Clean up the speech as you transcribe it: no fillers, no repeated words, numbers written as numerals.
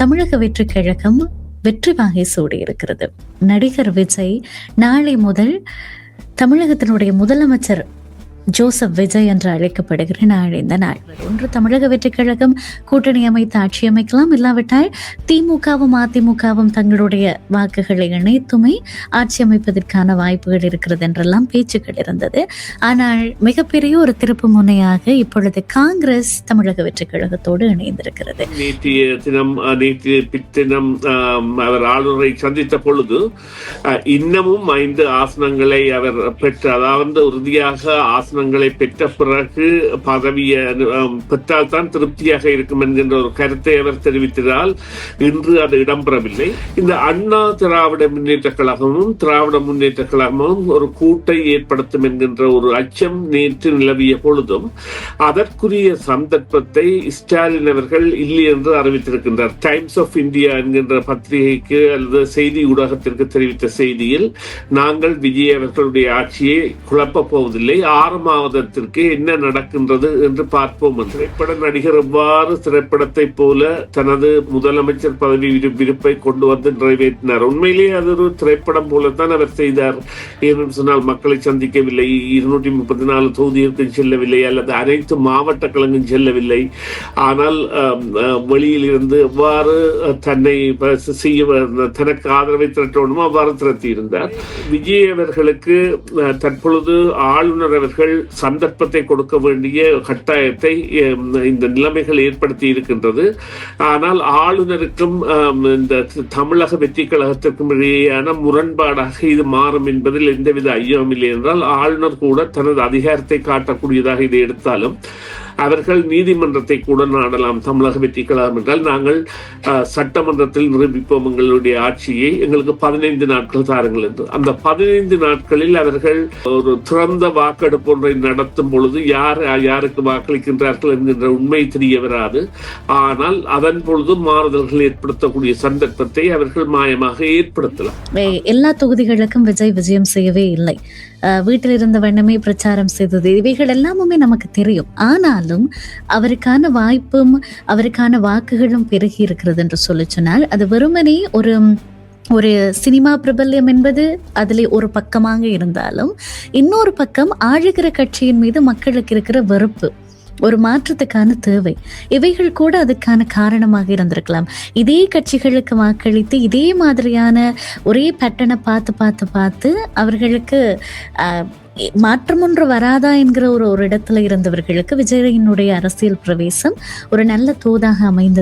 தமிழக வெற்றி கழகம் வெற்றி வாகை சூடி இருக்கிறது. நடிகர் விஜய் நாளை முதல் தமிழகத்தினுடைய முதலமைச்சர் ஜோசப் விஜய் என்று அழைக்கப்படுகிற நாள் இந்த நாள். ஒன்று தமிழக வெற்றி கழகம் கூட்டணி அமைத்து ஆட்சி அமைக்கலாம், இல்லாவிட்டால் திமுகவும் அதிமுகவும் தங்களுடைய வாக்குகளை இணைத்துமே ஆட்சி அமைப்பதற்கான வாய்ப்புகள் இருக்கிறது என்றெல்லாம் பேச்சுக்கள் இருந்தது. ஆனால் மிகப்பெரிய ஒரு திருப்பு முனையாக இப்பொழுது காங்கிரஸ் தமிழக வெற்றி கழகத்தோடு இணைந்திருக்கிறது. நேற்று பித்தினம் அவர் ஆளுநரை சந்தித்த பொழுது இன்னமும் 5 ஆசனங்களை அவர் பெற்று, அதாவது உறுதியாக ஆசனங்களை பெற்ற பிறகு பதவியை பெற்றால் தான் திருப்தியாக இருக்கும் என்கின்ற ஒரு கருத்தை அவர் தெரிவித்ததால் இன்று அது இடம்பெறவில்லை. இந்த அண்ணா திராவிட முன்னேற்ற கழகமும் திராவிட முன்னேற்ற கழகமும் ஒரு கூட்டை ஏற்படுத்தும் என்கின்ற ஒரு அச்சம் நேற்று நிலவிய பொழுதும் அதற்குரிய சந்தர்ப்பத்தை ஸ்டாலின் அவர்கள் இல்லை என்று அறிவித்திருக்கின்றார். டைம்ஸ் ஆஃப் இந்தியா என்கின்ற பத்திரிகைக்கு அல்லது செய்தி ஊடகத்திற்கு தெரிவித்த செய்தியில், நாங்கள் விஜய் அவர்களுடைய ஆட்சியை குழப்பப் போவதில்லை, 6 மாதத்திற்கு என்ன நடக்கின்றது என்று பார்ப்போம் என்று. திரைப்பட நடிகர் எவ்வாறு திரைப்படத்தை போல தனது முதலமைச்சர் பதவி விருப்பை கொண்டு வந்து நிறைவேற்றினார். உண்மையிலேயே அது ஒரு திரைப்படம் போலத்தான் அவர் செய்தார். ஏனென்று சொன்னால் மக்களை சந்திக்கவில்லை, 234 தொகுதிகளுக்கு செல்லவில்லை, அல்லது அனைத்து மாவட்ட கழகம் செல்லவில்லை. ஆனால் வெளியில் இருந்து எவ்வாறு தன்னை செய்ய தனக்கு ஆதரவை திரட்டணுமோ அவ்வாறு திரட்டி இருந்தார். விஜய் அவர்களுக்கு தற்பொழுது ஆளுநர் அவர்கள் சந்தர்ப்பத்தை கொடுக்க வேண்டிய கட்டாயத்தை இந்த நிலைமைகள் ஏற்படுத்தி இருக்கின்றது. ஆனால் ஆளுநருக்கும் இந்த தமிழக வெற்றி கழகத்திற்கும் இடையேயான முரண்பாடாக இது மாறும் என்பதில் எந்தவித ஐயமும் இல்லை. என்றால் ஆளுநர் கூட தனது அதிகாரத்தை காட்டக்கூடியதாக இதை எடுத்தாலும் அவர்கள் நீதிமன்றத்தை கூட நாடலாம். தமிழக வெற்றி கழகம் என்றால் நாங்கள் சட்டமன்றத்தில் நிரூபிப்போம் எங்களுடைய ஆட்சியை, எங்களுக்கு 15 நாட்கள் தாருங்கள் என்று. அந்த 15 நாட்களில் அவர்கள் ஒரு திறந்த வாக்கெடுப்பு ஒன்றை நடத்தும் பொழுது யாருக்கு வாக்களிக்கின்றார்கள் என்கின்ற உண்மை தெரிய வராது. ஆனால் அதன் பொழுது மாறுதல்கள் ஏற்படுத்தக்கூடிய சந்தர்ப்பத்தை அவர்கள் மாயமாக ஏற்படுத்தலாம். எல்லா தொகுதிகளுக்கும் விஜய் விஜயம் செய்யவே இல்லை, வீட்டில் இருந்த வண்ணமே பிரச்சாரம் செய்தது, இவைகள் எல்லாமே நமக்கு தெரியும். ஆனாலும் அவருக்கான வாய்ப்பும் அவருக்கான வாக்குகளும் பெருகி இருக்கிறது என்று சொல்லி சொன்னால் அது வெறுமனே ஒரு சினிமா பிரபல்யம் என்பது அதிலே ஒரு பக்கமாக இருந்தாலும், இன்னொரு பக்கம் ஆளுகிற கட்சியின் மீது மக்களுக்கு இருக்கிற வெறுப்பு, ஒரு மாற்றத்துக்கான தேவை, இவைகள் கூட அதுக்கான காரணமாக இருந்திருக்கலாம். இதே கட்சிகளுக்கு வாக்களித்து இதே மாதிரியான ஒரே பேட்டர்னை பார்த்து அவர்களுக்கு மாற்றம் ஒன்று வராதா என்கிற ஒரு இடத்துல இருந்தவர்களுக்கு விஜயினுடைய அரசியல் பிரவேசம் ஒரு நல்ல தோதாக அமைந்தது.